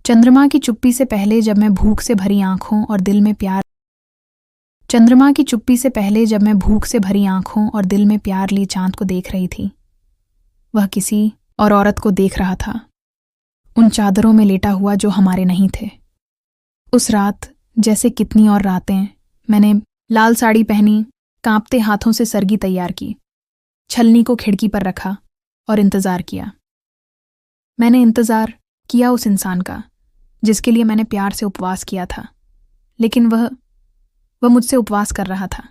चंद्रमा की चुप्पी से पहले जब मैं भूख से भरी आंखों और दिल में प्यार चंद्रमा की चुप्पी से पहले जब मैं भूख से भरी आंखों और दिल में प्यार लिए चांद को देख रही थी, वह किसी और औरत को देख रहा था, उन चादरों में लेटा हुआ जो हमारे नहीं थे। उस रात जैसे कितनी और रातें मैंने लाल साड़ी पहनी, कांपते हाथों से सरगी तैयार की, छलनी को खिड़की पर रखा और इंतजार किया। मैंने इंतजार किया उस इंसान का जिसके लिए मैंने प्यार से उपवास किया था, लेकिन वह मुझसे उपवास कर रहा था।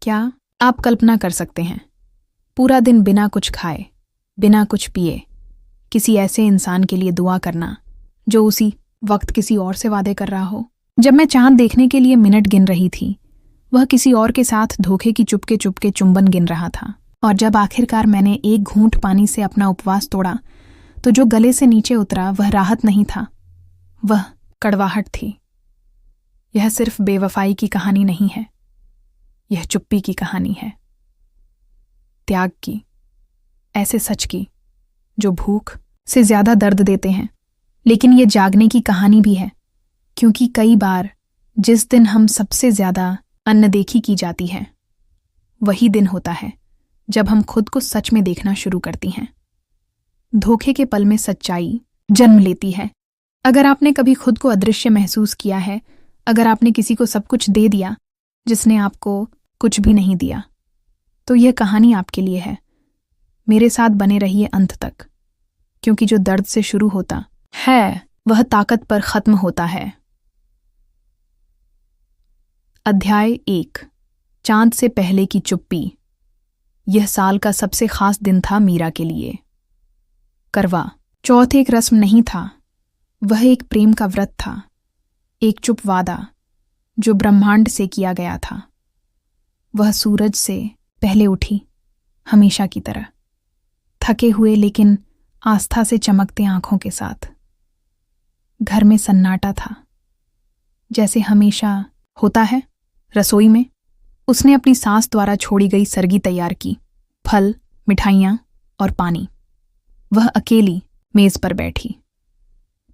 क्या आप कल्पना कर सकते हैं, पूरा दिन बिना कुछ खाए, बिना कुछ पिए, किसी ऐसे इंसान के लिए दुआ करना जो उसी वक्त किसी और से वादे कर रहा हो। जब मैं चांद देखने के लिए मिनट गिन रही थी, वह किसी और के साथ धोखे की चुपके चुपके चुंबन गिन रहा था। और जब आखिरकार मैंने एक घूंट पानी से अपना उपवास तोड़ा, तो जो गले से नीचे उतरा वह राहत नहीं था, वह कड़वाहट थी। यह सिर्फ बेवफाई की कहानी नहीं है, यह चुप्पी की कहानी है, त्याग की, ऐसे सच की जो भूख से ज्यादा दर्द देते हैं। लेकिन यह जागने की कहानी भी है, क्योंकि कई बार जिस दिन हम सबसे ज्यादा अनदेखी की जाती है, वही दिन होता है जब हम खुद को सच में देखना शुरू करती हैं। धोखे के पल में सच्चाई जन्म लेती है। अगर आपने कभी खुद को अदृश्य महसूस किया है, अगर आपने किसी को सब कुछ दे दिया जिसने आपको कुछ भी नहीं दिया, तो यह कहानी आपके लिए है। मेरे साथ बने रहिए अंत तक, क्योंकि जो दर्द से शुरू होता है वह ताकत पर खत्म होता है। अध्याय 1, चांद से पहले की चुप्पी। यह साल का सबसे खास दिन था मीरा के लिए। करवा चौथ एक रस्म नहीं था, वह एक प्रेम का व्रत था, एक चुप वादा जो ब्रह्मांड से किया गया था। वह सूरज से पहले उठी, हमेशा की तरह, थके हुए लेकिन आस्था से चमकते आंखों के साथ। घर में सन्नाटा था, जैसे हमेशा होता है। रसोई में उसने अपनी सास द्वारा छोड़ी गई सरगी तैयार की, फल, मिठाइयाँ और पानी। वह अकेली मेज पर बैठी।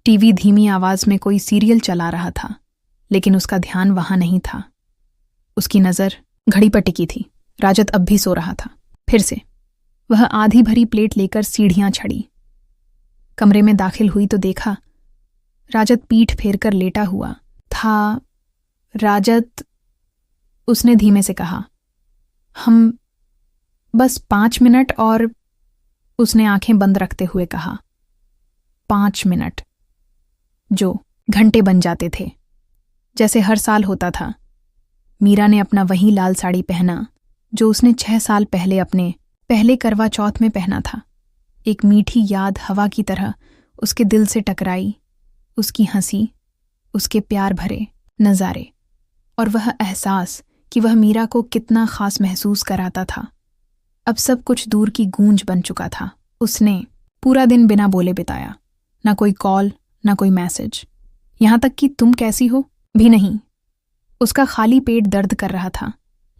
टीवी धीमी आवाज में कोई सीरियल चला रहा था, लेकिन उसका ध्यान वहां नहीं था। उसकी नजर घड़ी पर टिकी थी। राजत अब भी सो रहा था। फिर से वह आधी भरी प्लेट लेकर सीढ़ियां चढ़ी। कमरे में दाखिल हुई तो देखा राजत पीठ फेरकर लेटा हुआ था। राजत, उसने धीमे से कहा, हम बस 5 मिनट। और उसने आंखें बंद रखते हुए कहा, 5 मिनट जो घंटे बन जाते थे, जैसे हर साल होता था। मीरा ने अपना वही लाल साड़ी पहना जो उसने 6 साल पहले अपने पहले करवा चौथ में पहना था। एक मीठी याद हवा की तरह उसके दिल से टकराई, उसकी हंसी, उसके प्यार भरे नज़ारे और वह एहसास कि वह मीरा को कितना खास महसूस कराता था। अब सब कुछ दूर की गूंज बन चुका था। उसने पूरा दिन बिना बोले बिताया, ना कोई कॉल, ना कोई मैसेज, यहां तक कि तुम कैसी हो भी नहीं। उसका खाली पेट दर्द कर रहा था,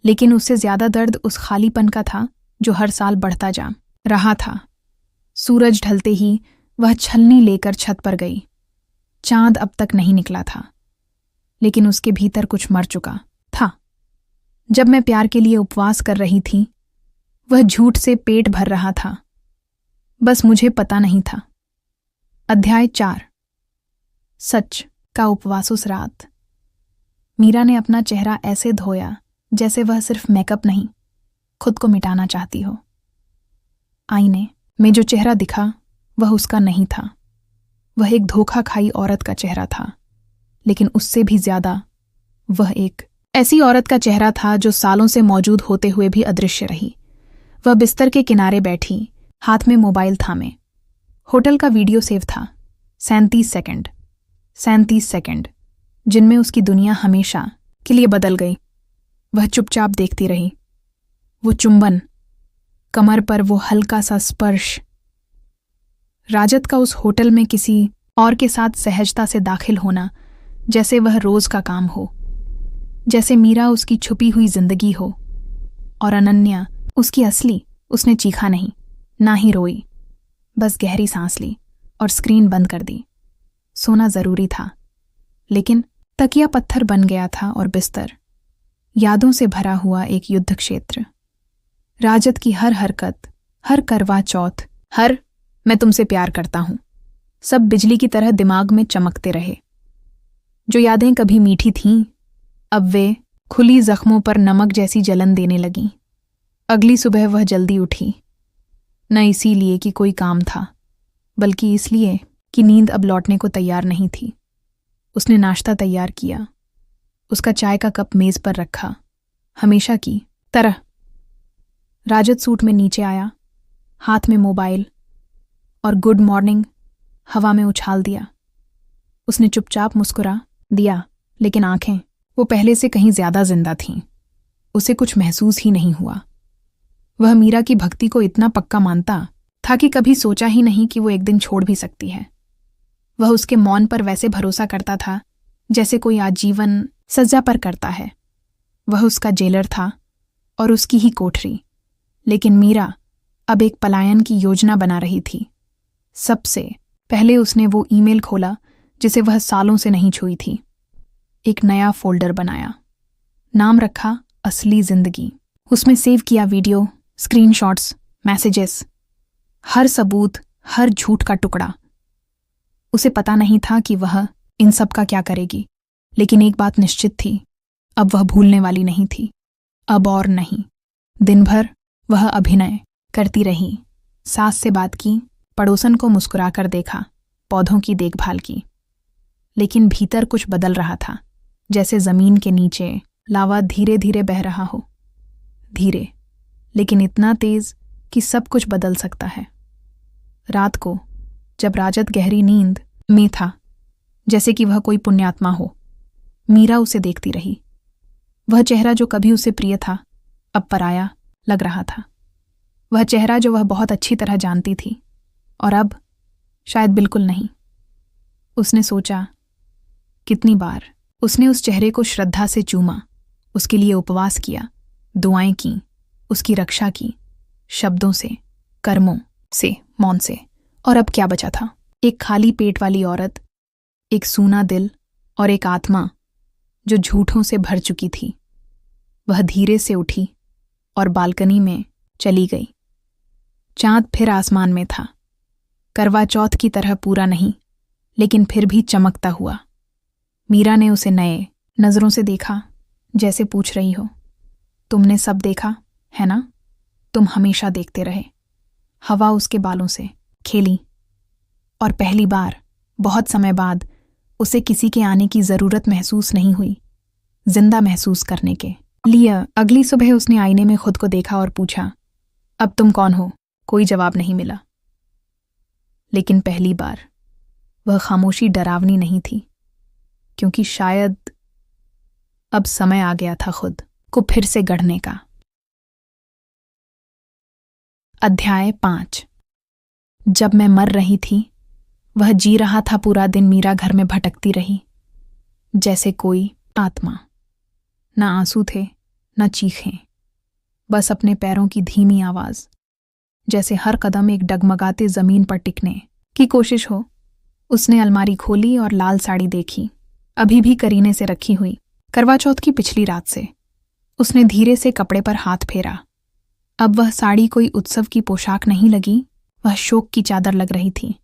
लेकिन उससे ज्यादा दर्द उस खालीपन का था जो हर साल बढ़ता जा रहा था। सूरज ढलते ही वह छलनी लेकर छत पर गई। चांद अब तक नहीं निकला था, लेकिन उसके भीतर कुछ मर चुका था। जब मैं प्यार के लिए उपवास कर रही थी, वह झूठ से पेट भर रहा था, बस मुझे पता नहीं था। अध्याय 4, सच का उपवास। उस रात मीरा ने अपना चेहरा ऐसे धोया जैसे वह सिर्फ मेकअप नहीं, खुद को मिटाना चाहती हो। आईने में जो चेहरा दिखा वह उसका नहीं था। वह एक धोखा खाई औरत का चेहरा था, लेकिन उससे भी ज्यादा वह एक ऐसी औरत का चेहरा था जो सालों से मौजूद होते हुए भी अदृश्य रही। वह बिस्तर के किनारे बैठी, हाथ में मोबाइल थामे। होटल का वीडियो सेव था। 37 सेकंड जिनमें उसकी दुनिया हमेशा के लिए बदल गई। वह चुपचाप देखती रही। वो चुंबन, कमर पर वो हल्का सा स्पर्श, राजत का उस होटल में किसी और के साथ सहजता से दाखिल होना, जैसे वह रोज का काम हो, जैसे मीरा उसकी छुपी हुई जिंदगी हो और अनन्या उसकी असली। उसने चीखा नहीं, ना ही रोई, बस गहरी सांस ली और स्क्रीन बंद कर दी। सोना जरूरी था, लेकिन तकिया पत्थर बन गया था और बिस्तर यादों से भरा हुआ एक युद्ध क्षेत्र। राजत की हर हरकत, हर करवा चौथ, हर मैं तुमसे प्यार करता हूं, सब बिजली की तरह दिमाग में चमकते रहे। जो यादें कभी मीठी थीं, अब वे खुली जख्मों पर नमक जैसी जलन देने लगीं। अगली सुबह वह जल्दी उठी, न इसीलिए कि कोई काम था, बल्कि इसलिए कि नींद अब लौटने को तैयार नहीं थी। उसने नाश्ता तैयार किया, उसका चाय का कप मेज पर रखा, हमेशा की तरह। राजत सूट में नीचे आया, हाथ में मोबाइल, और गुड मॉर्निंग हवा में उछाल दिया। उसने चुपचाप मुस्कुरा दिया, लेकिन आंखें वो पहले से कहीं ज्यादा जिंदा थीं। उसे कुछ महसूस ही नहीं हुआ। वह मीरा की भक्ति को इतना पक्का मानता था कि कभी सोचा ही नहीं कि वो एक दिन छोड़ भी सकती है। वह उसके मौन पर वैसे भरोसा करता था जैसे कोई आजीवन सजा पर करता है। वह उसका जेलर था और उसकी ही कोठरी, लेकिन मीरा अब एक पलायन की योजना बना रही थी। सबसे पहले उसने वो ईमेल खोला जिसे वह सालों से नहीं छुई थी। एक नया फोल्डर बनाया, नाम रखा असली जिंदगी। उसमें सेव किया वीडियो, स्क्रीनशॉट्स, मैसेजेस, हर सबूत, हर झूठ का टुकड़ा। उसे पता नहीं था कि वह इन सब का क्या करेगी, लेकिन एक बात निश्चित थी, अब वह भूलने वाली नहीं थी। अब और नहीं। दिन भर वह अभिनय करती रही, सास से बात की, पड़ोसन को मुस्कुराकर देखा, पौधों की देखभाल की, लेकिन भीतर कुछ बदल रहा था, जैसे जमीन के नीचे लावा धीरे धीरे बह रहा हो। धीरे, लेकिन इतना तेज कि सब कुछ बदल सकता है। रात को जब राजत गहरी नींद में था, जैसे कि वह कोई पुण्यात्मा हो, मीरा उसे देखती रही। वह चेहरा जो कभी उसे प्रिय था, अब पराया लग रहा था। वह चेहरा जो वह बहुत अच्छी तरह जानती थी, और अब शायद बिल्कुल नहीं। उसने सोचा, कितनी बार उसने उस चेहरे को श्रद्धा से चूमा, उसके लिए उपवास किया, दुआएं की, उसकी रक्षा की, शब्दों से, कर्मों से, मौन से। और अब क्या बचा था? एक खाली पेट वाली औरत, एक सूना दिल और एक आत्मा जो झूठों से भर चुकी थी। वह धीरे से उठी और बालकनी में चली गई। चांद फिर आसमान में था, करवा चौथ की तरह पूरा नहीं, लेकिन फिर भी चमकता हुआ। मीरा ने उसे नए नजरों से देखा, जैसे पूछ रही हो, तुमने सब देखा है ना? तुम हमेशा देखते रहे। हवा उसके बालों से खेली, और पहली बार बहुत समय बाद उसे किसी के आने की जरूरत महसूस नहीं हुई, जिंदा महसूस करने के लिए। अगली सुबह उसने आईने में खुद को देखा और पूछा, अब तुम कौन हो? कोई जवाब नहीं मिला, लेकिन पहली बार वह खामोशी डरावनी नहीं थी, क्योंकि शायद अब समय आ गया था खुद को फिर से गढ़ने का। अध्याय 5। जब मैं मर रही थी, वह जी रहा था। पूरा दिन मीरा घर में भटकती रही, जैसे कोई आत्मा। न आंसू थे, न चीखें, बस अपने पैरों की धीमी आवाज, जैसे हर कदम एक डगमगाते जमीन पर टिकने की कोशिश हो। उसने अलमारी खोली और लाल साड़ी देखी, अभी भी करीने से रखी हुई, करवा चौथ की पिछली रात से। उसने धीरे से कपड़े पर हाथ फेरा। अब वह साड़ी कोई उत्सव की पोशाक नहीं लगी, वह शोक की चादर लग रही थी।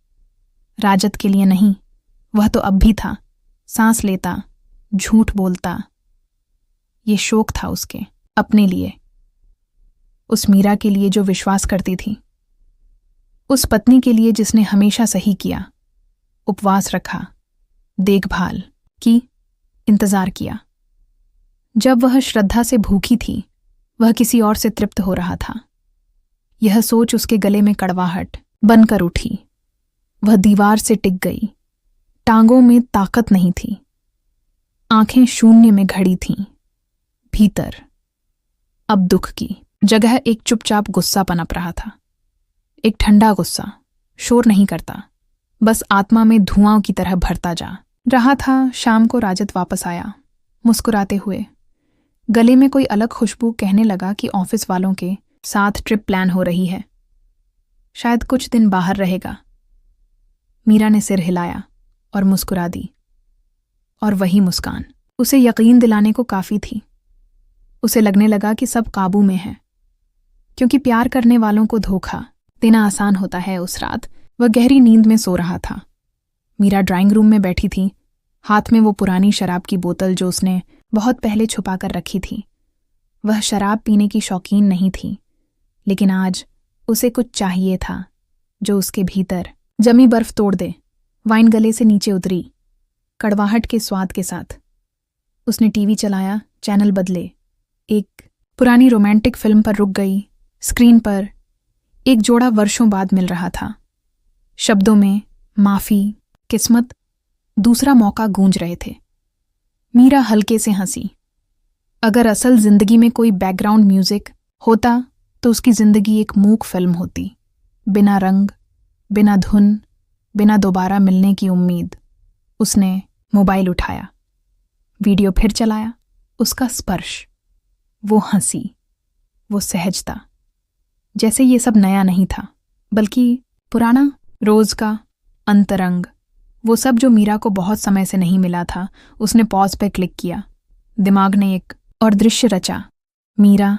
राजत के लिए नहीं, वह तो अब भी था, सांस लेता, झूठ बोलता। ये शोक था उसके अपने लिए, उस मीरा के लिए जो विश्वास करती थी, उस पत्नी के लिए जिसने हमेशा सही किया, उपवास रखा, देखभाल की, इंतजार किया। जब वह श्रद्धा से भूखी थी, वह किसी और से तृप्त हो रहा था। यह सोच उसके गले में कड़वाहट बनकर उठी। वह दीवार से टिक गई, टांगों में ताकत नहीं थी, आंखें शून्य में घड़ी थीं। भीतर अब दुख की जगह एक चुपचाप गुस्सा पनप रहा था, एक ठंडा गुस्सा, शोर नहीं करता, बस आत्मा में धुआं की तरह भरता जा रहा था। शाम को राजत वापस आया, मुस्कुराते हुए, गले में कोई अलग खुशबू। कहने लगा कि ऑफिस वालों के साथ ट्रिप प्लान हो रही है, शायद कुछ दिन बाहर रहेगा। मीरा ने सिर हिलाया और मुस्कुरा दी। और वही मुस्कान उसे यकीन दिलाने को काफ़ी थी। उसे लगने लगा कि सब काबू में है, क्योंकि प्यार करने वालों को धोखा देना आसान होता है। उस रात वह गहरी नींद में सो रहा था। मीरा ड्राइंग रूम में बैठी थी, हाथ में वो पुरानी शराब की बोतल जो उसने बहुत पहले छुपा कर रखी थी। वह शराब पीने की शौकीन नहीं थी, लेकिन आज उसे कुछ चाहिए था जो उसके भीतर जमी बर्फ तोड़ दे। वाइन गले से नीचे उतरी, कड़वाहट के स्वाद के साथ। उसने टीवी चलाया, चैनल बदले। एक पुरानी रोमांटिक फिल्म पर रुक गई। स्क्रीन पर एक जोड़ा वर्षों बाद मिल रहा था। शब्दों में माफी, किस्मत, दूसरा मौका गूंज रहे थे। मीरा हल्के से हंसी। अगर असल जिंदगी में कोई बैकग्राउंड म्यूजिक होता तो उसकी जिंदगी एक मूक फिल्म होती, बिना रंग, बिना धुन, बिना दोबारा मिलने की उम्मीद। उसने मोबाइल उठाया, वीडियो फिर चलाया। उसका स्पर्श, वो हंसी, वो सहजता, जैसे ये सब नया नहीं था, बल्कि पुराना, रोज का, अंतरंग, वो सब जो मीरा को बहुत समय से नहीं मिला था। उसने पॉज पे क्लिक किया। दिमाग ने एक और दृश्य रचा। मीरा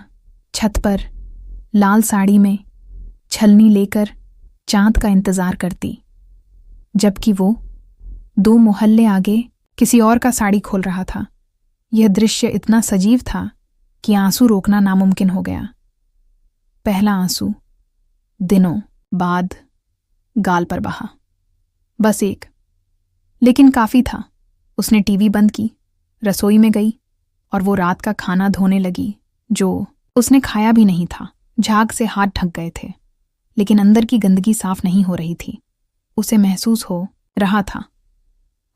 छत पर लाल साड़ी में छलनी लेकर चांद का इंतजार करती, जबकि वो 2 मोहल्ले आगे किसी और का साड़ी खोल रहा था। यह दृश्य इतना सजीव था कि आंसू रोकना नामुमकिन हो गया। पहला आंसू दिनों बाद गाल पर बहा, बस एक, लेकिन काफी था। उसने टीवी बंद की, रसोई में गई और वो रात का खाना धोने लगी जो उसने खाया भी नहीं था। झाग से हाथ ढक गए थे, लेकिन अंदर की गंदगी साफ नहीं हो रही थी। उसे महसूस हो रहा था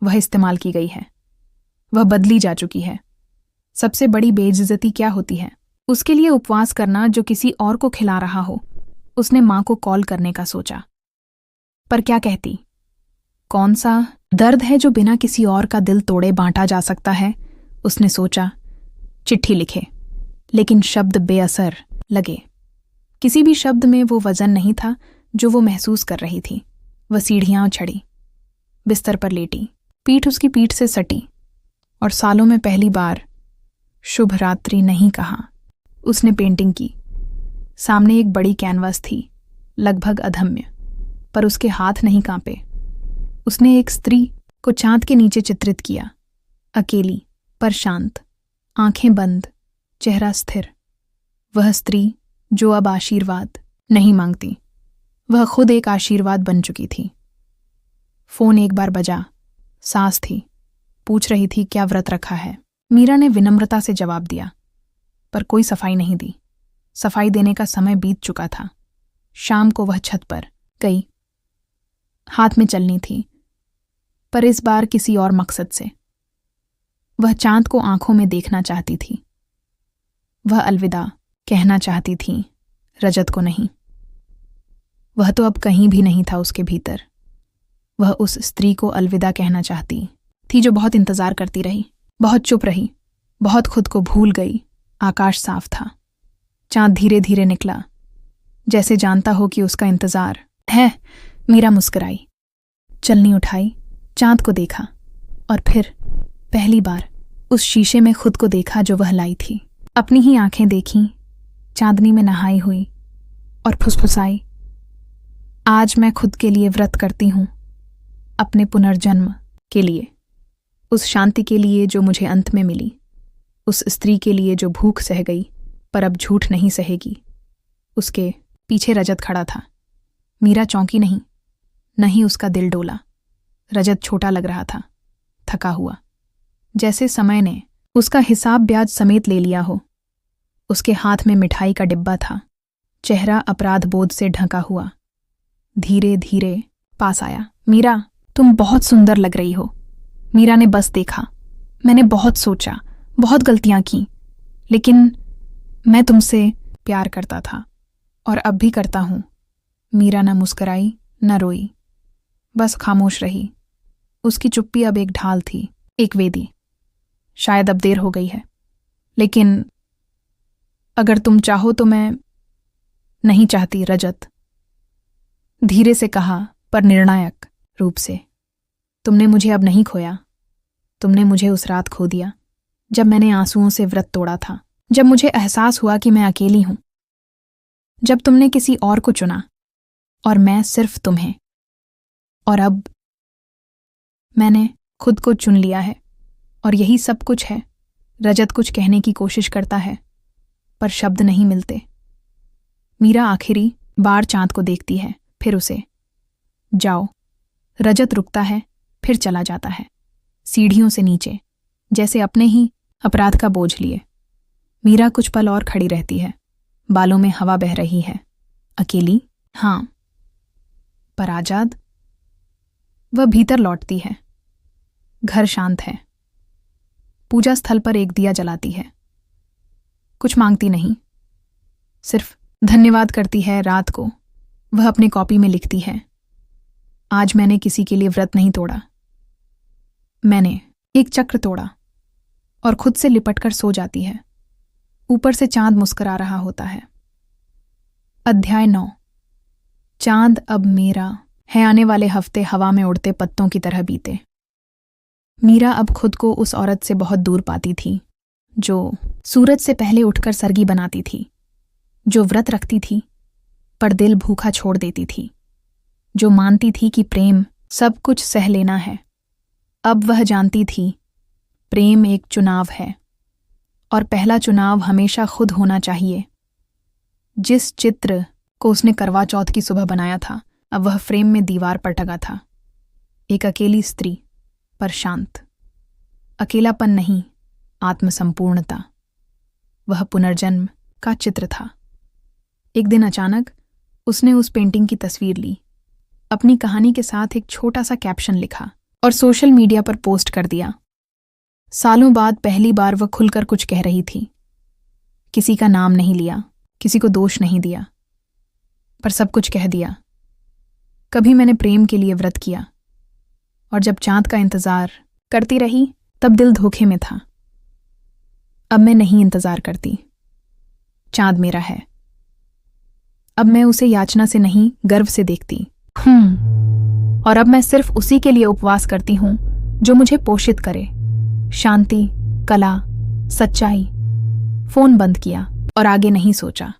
वह इस्तेमाल की गई है, वह बदली जा चुकी है। सबसे बड़ी बेइज्जती क्या होती है? उसके लिए उपवास करना जो किसी और को खिला रहा हो। उसने मां को कॉल करने का सोचा, पर क्या कहती? कौन सा दर्द है जो बिना किसी और का दिल तोड़े बांटा जा सकता है? उसने सोचा, चिट्ठी लिखे, लेकिन शब्द बेअसर लगे। किसी भी शब्द में वो वजन नहीं था जो वो महसूस कर रही थी। वह सीढ़ियां चढ़ी, बिस्तर पर लेटी, पीठ उसकी पीठ से सटी और सालों में पहली बार शुभ रात्रि नहीं कहा। उसने पेंटिंग की। सामने एक बड़ी कैनवास थी, लगभग अधम्य, पर उसके हाथ नहीं कांपे। उसने एक स्त्री को चांद के नीचे चित्रित किया, अकेली पर शांत, आंखें बंद, चेहरा स्थिर। वह स्त्री जो अब आशीर्वाद नहीं मांगती, वह खुद एक आशीर्वाद बन चुकी थी। फोन एक बार बजा। सास थी, पूछ रही थी क्या व्रत रखा है। मीरा ने विनम्रता से जवाब दिया, पर कोई सफाई नहीं दी। सफाई देने का समय बीत चुका था। शाम को वह छत पर गई। हाथ में चलनी थी, पर इस बार किसी और मकसद से। वह चांद को आंखों में देखना चाहती थी। वह अलविदा कहना चाहती थी, रजत को नहीं। वह तो अब कहीं भी नहीं था उसके भीतर। वह उस स्त्री को अलविदा कहना चाहती थी जो बहुत इंतजार करती रही, बहुत चुप रही, बहुत खुद को भूल गई। आकाश साफ था। चांद धीरे धीरे निकला, जैसे जानता हो कि उसका इंतजार है। मीरा मुस्कुराई, चलनी उठाई, चांद को देखा और फिर पहली बार उस शीशे में खुद को देखा जो वह लाई थी। अपनी ही आंखें देखीं, चांदनी में नहाई हुई, और फुसफुसाई, आज मैं खुद के लिए व्रत करती हूं, अपने पुनर्जन्म के लिए, उस शांति के लिए जो मुझे अंत में मिली, उस स्त्री के लिए जो भूख सह गई पर अब झूठ नहीं सहेगी। उसके पीछे रजत खड़ा था। मीरा चौंकी नहीं उसका दिल डोला। रजत छोटा लग रहा था, थका हुआ, जैसे समय ने उसका हिसाब ब्याज समेत ले लिया हो। उसके हाथ में मिठाई का डिब्बा था। चेहरा अपराध बोध से ढका हुआ। धीरे धीरे पास आया। मीरा, तुम बहुत सुंदर लग रही हो। मीरा ने बस देखा। मैंने बहुत सोचा, बहुत गलतियां की, लेकिन मैं तुमसे प्यार करता था और अब भी करता हूं। मीरा न मुस्कुराई न रोई, बस खामोश रही। उसकी चुप्पी अब एक ढाल थी, एक वेदी। शायद अब देर हो गई है, लेकिन अगर तुम चाहो तो मैं नहीं चाहती। रजत धीरे से कहा, पर निर्णायक रूप से। तुमने मुझे अब नहीं खोया। तुमने मुझे उस रात खो दिया जब मैंने आंसुओं से व्रत तोड़ा था, जब मुझे एहसास हुआ कि मैं अकेली हूं, जब तुमने किसी और को चुना और मैं सिर्फ तुम्हें। और अब मैंने खुद को चुन लिया है और यही सब कुछ है। रजत कुछ कहने की कोशिश करता है पर शब्द नहीं मिलते। मीरा आखिरी बार चांद को देखती है, फिर उसे। जाओ। रजत रुकता है, फिर चला जाता है, सीढ़ियों से नीचे, जैसे अपने ही अपराध का बोझ लिए। मीरा कुछ पल और खड़ी रहती है, बालों में हवा बह रही है। अकेली, हाँ, पर आजाद। वह भीतर लौटती है। घर शांत है। पूजा स्थल पर एक दिया जलाती है। कुछ मांगती नहीं, सिर्फ धन्यवाद करती है रात को। वह अपने कॉपी में लिखती है, आज मैंने किसी के लिए व्रत नहीं तोड़ा, मैंने एक चक्र तोड़ा। और खुद से लिपटकर सो जाती है। ऊपर से चांद मुस्कुरा रहा होता है। अध्याय 9। चांद अब मेरा है। आने वाले हफ्ते हवा में उड़ते पत्तों की तरह बीते। मीरा अब खुद को उस औरत से बहुत दूर पाती थी जो सूरज से पहले उठकर सरगी बनाती थी, जो व्रत रखती थी पर दिल भूखा छोड़ देती थी, जो मानती थी कि प्रेम सब कुछ सह लेना है। अब वह जानती थी प्रेम एक चुनाव है और पहला चुनाव हमेशा खुद होना चाहिए। जिस चित्र को उसने करवा चौथ की सुबह बनाया था, अब वह फ्रेम में दीवार पर टंगा था। एक अकेली स्त्री, पर शांत। अकेलापन नहीं, आत्मसंपूर्णता। वह पुनर्जन्म का चित्र था। एक दिन अचानक उसने उस पेंटिंग की तस्वीर ली, अपनी कहानी के साथ एक छोटा सा कैप्शन लिखा और सोशल मीडिया पर पोस्ट कर दिया। सालों बाद पहली बार वह खुलकर कुछ कह रही थी। किसी का नाम नहीं लिया, किसी को दोष नहीं दिया, पर सब कुछ कह दिया। कभी मैंने प्रेम के लिए व्रत किया और जब चांद का इंतजार करती रही तब दिल धोखे में था। अब मैं नहीं इंतजार करती। चांद मेरा है। अब मैं उसे याचना से नहीं, गर्व से देखती। और अब मैं सिर्फ उसी के लिए उपवास करती हूं जो मुझे पोषित करे। शांति, कला, सच्चाई। फोन बंद किया और आगे नहीं सोचा।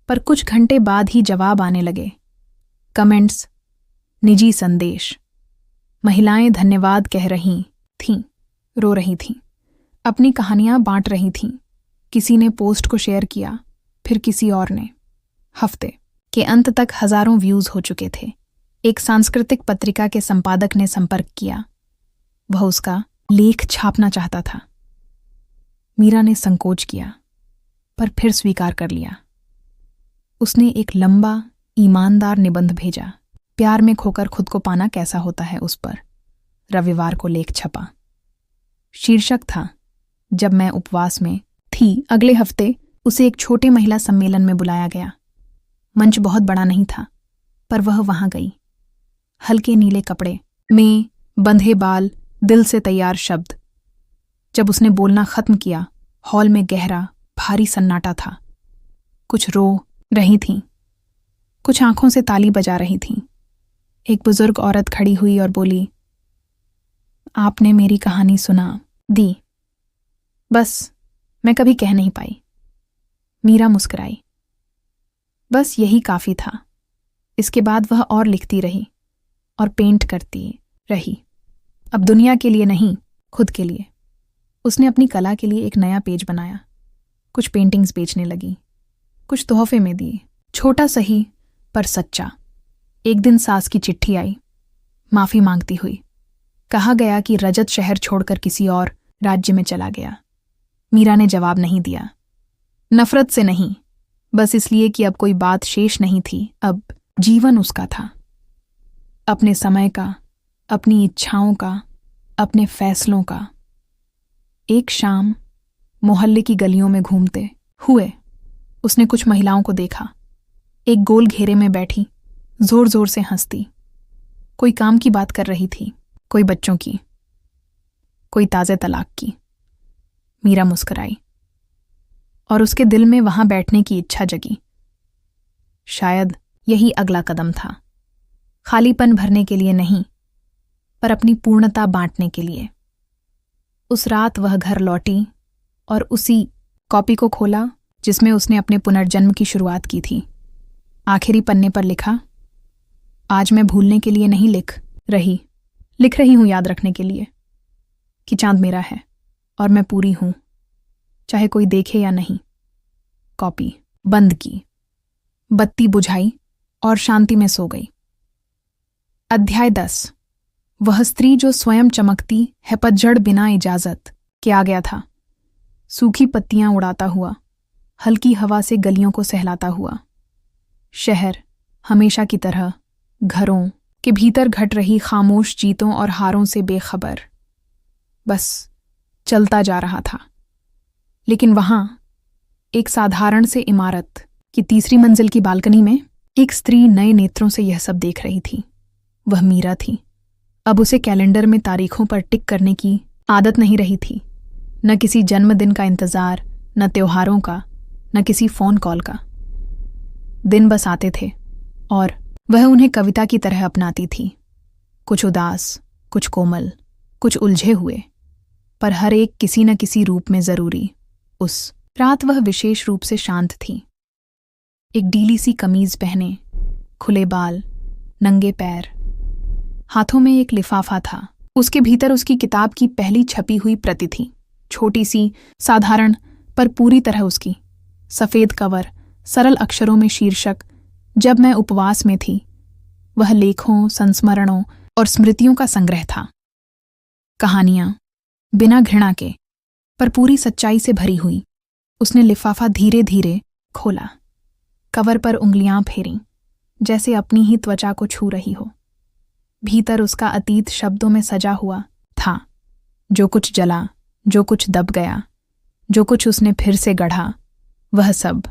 पर कुछ घंटे बाद ही जवाब आने लगे। कमेंट्स, निजी संदेश। महिलाएं धन्यवाद कह रही थीं, रो रही थीं, अपनी कहानियां बांट रही थीं। किसी ने पोस्ट को शेयर किया, फिर किसी और ने। हफ्ते के अंत तक हजारों व्यूज हो चुके थे। एक सांस्कृतिक पत्रिका के संपादक ने संपर्क किया। वह उसका लेख छापना चाहता था। मीरा ने संकोच किया, पर फिर स्वीकार कर लिया। उसने एक लंबा, ईमानदार निबंध भेजा। प्यार में खोकर खुद को पाना कैसा होता है, उस पर। रविवार को लेख छपा। शीर्षक था, जब मैं उपवास में थी। अगले हफ्ते उसे एक छोटे महिला सम्मेलन में बुलाया गया। मंच बहुत बड़ा नहीं था, पर वह वहां गई। हल्के नीले कपड़े में बंधे बाल, दिल से तैयार शब्द। जब उसने बोलना खत्म किया, हॉल में गहरा, भारी सन्नाटा था। कुछ रो रही थीं, कुछ आंखों से ताली बजा रही थीं। एक बुजुर्ग औरत खड़ी हुई और बोली, आपने मेरी कहानी सुना दी, बस मैं कभी कह नहीं पाई। मीरा मुस्कुराई। बस यही काफी था। इसके बाद वह और लिखती रही और पेंट करती रही। अब दुनिया के लिए नहीं, खुद के लिए। उसने अपनी कला के लिए एक नया पेज बनाया। कुछ पेंटिंग्स बेचने लगी, कुछ तोहफे में दिए। छोटा सही पर सच्चा। एक दिन सास की चिट्ठी आई, माफी मांगती हुई। कहा गया कि रजत शहर छोड़कर किसी और राज्य में चला गया। मीरा ने जवाब नहीं दिया। नफरत से नहीं, बस इसलिए कि अब कोई बात शेष नहीं थी। अब जीवन उसका था, अपने समय का, अपनी इच्छाओं का, अपने फैसलों का। एक शाम मोहल्ले की गलियों में घूमते हुए उसने कुछ महिलाओं को देखा। एक गोल घेरे में बैठी, जोर जोर से हंसती। कोई काम की बात कर रही थी, कोई बच्चों की, कोई ताजे तलाक की। मीरा मुस्कुराई और उसके दिल में वहां बैठने की इच्छा जगी। शायद यही अगला कदम था। खालीपन भरने के लिए नहीं, पर अपनी पूर्णता बांटने के लिए। उस रात वह घर लौटी और उसी कॉपी को खोला जिसमें उसने अपने पुनर्जन्म की शुरुआत की थी। आखिरी पन्ने पर लिखा, आज मैं भूलने के लिए नहीं लिख रही हूं याद रखने के लिए कि चांद मेरा है और मैं पूरी हूं, चाहे कोई देखे या नहीं। कॉपी बंद की, बत्ती बुझाई और शांति में सो गई। अध्याय 10। वह स्त्री जो स्वयं चमकती है पतझड़ बिना इजाजत के आ गया था, सूखी पत्तियां उड़ाता हुआ, हल्की हवा से गलियों को सहलाता हुआ। शहर हमेशा की तरह घरों के भीतर घट रही खामोश जीतों और हारों से बेखबर बस चलता जा रहा था। लेकिन वहां एक साधारण से इमारत की तीसरी मंजिल की बालकनी में एक स्त्री नए नेत्रों से यह सब देख रही थी। वह मीरा थी। अब उसे कैलेंडर में तारीखों पर टिक करने की आदत नहीं रही थी, न किसी जन्मदिन का इंतजार, न त्योहारों का, न किसी फोन कॉल का। दिन बस आते थे और वह उन्हें कविता की तरह अपनाती थी, कुछ उदास, कुछ कोमल, कुछ उलझे हुए, पर हर एक किसी न किसी रूप में जरूरी। उस रात वह विशेष रूप से शांत थी। एक ढीली सी कमीज पहने, खुले बाल, नंगे पैर, हाथों में एक लिफाफा था। उसके भीतर उसकी किताब की पहली छपी हुई प्रति थी, छोटी सी, साधारण, पर पूरी तरह उसकी। सफेद कवर, सरल अक्षरों में शीर्षक, जब मैं उपवास में थी। वह लेखों, संस्मरणों और स्मृतियों का संग्रह था। कहानियां, बिना घृणा के, पर पूरी सच्चाई से भरी हुई। उसने लिफाफा धीरे धीरे खोला, कवर पर उंगलियां फेरीं, जैसे अपनी ही त्वचा को छू रही हो। भीतर उसका अतीत शब्दों में सजा हुआ था। जो कुछ जला, जो कुछ दब गया, जो कुछ उसने फिर से गढ़ा, वह सब।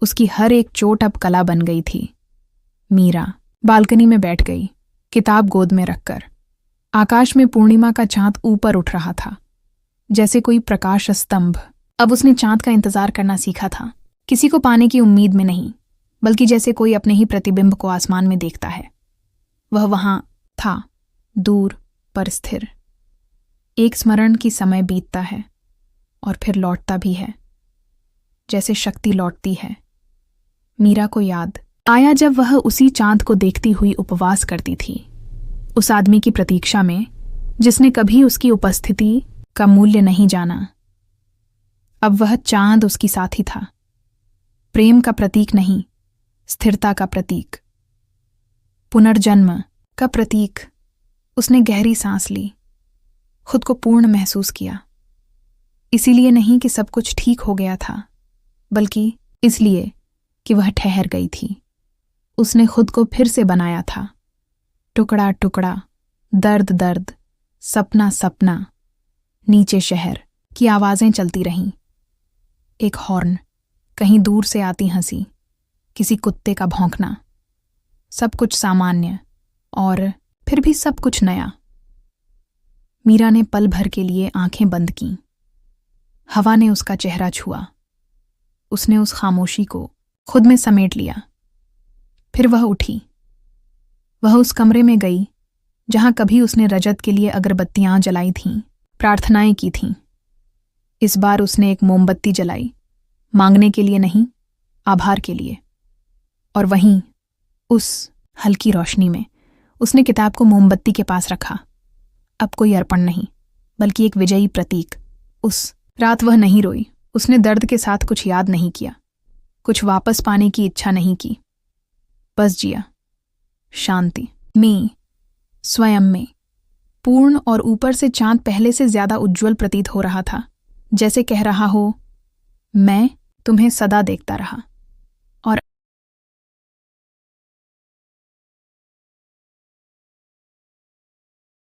उसकी हर एक चोट अब कला बन गई थी। मीरा बालकनी में बैठ गई, किताब गोद में रखकर। आकाश में पूर्णिमा का चांद ऊपर उठ रहा था, जैसे कोई प्रकाश स्तंभ। अब उसने चांद का इंतजार करना सीखा था, किसी को पाने की उम्मीद में नहीं, बल्कि जैसे कोई अपने ही प्रतिबिंब को आसमान में देखता है। वह वहां था, दूर पर स्थिर। एक स्मरण की समय बीतता है और फिर लौटता भी है, जैसे शक्ति लौटती है। मीरा को याद आया जब वह उसी चांद को देखती हुई उपवास करती थी, उस आदमी की प्रतीक्षा में जिसने कभी उसकी उपस्थिति का मूल्य नहीं जाना। अब वह चांद उसकी साथी था, प्रेम का प्रतीक नहीं, स्थिरता का प्रतीक, पुनर्जन्म का प्रतीक। उसने गहरी सांस ली, खुद को पूर्ण महसूस किया। इसीलिए नहीं कि सब कुछ ठीक हो गया था, बल्कि इसलिए कि वह ठहर गई थी। उसने खुद को फिर से बनाया था, टुकड़ा टुकड़ा, दर्द दर्द, सपना सपना। नीचे शहर की आवाजें चलती रहीं। एक हॉर्न, कहीं दूर से आती हंसी, किसी कुत्ते का भौंकना। सब कुछ सामान्य और फिर भी सब कुछ नया। मीरा ने पल भर के लिए आंखें बंद कीं। हवा ने उसका चेहरा छुआ। उसने उस खामोशी को खुद में समेट लिया। फिर वह उठी। वह उस कमरे में गई जहां कभी उसने रजत के लिए अगरबत्तियां जलाई थीं, प्रार्थनाएं की थीं। इस बार उसने एक मोमबत्ती जलाई, मांगने के लिए नहीं, आभार के लिए। और वहीं उस हल्की रोशनी में उसने किताब को मोमबत्ती के पास रखा। अब कोई अर्पण नहीं, बल्कि एक विजयी प्रतीक। उस रात वह नहीं रोई। उसने दर्द के साथ कुछ याद नहीं किया, कुछ वापस पाने की इच्छा नहीं की। बस जिया, शांति में, स्वयं में, पूर्ण। और ऊपर से चांद पहले से ज्यादा उज्जवल प्रतीत हो रहा था, जैसे कह रहा हो, मैं तुम्हें सदा देखता रहा।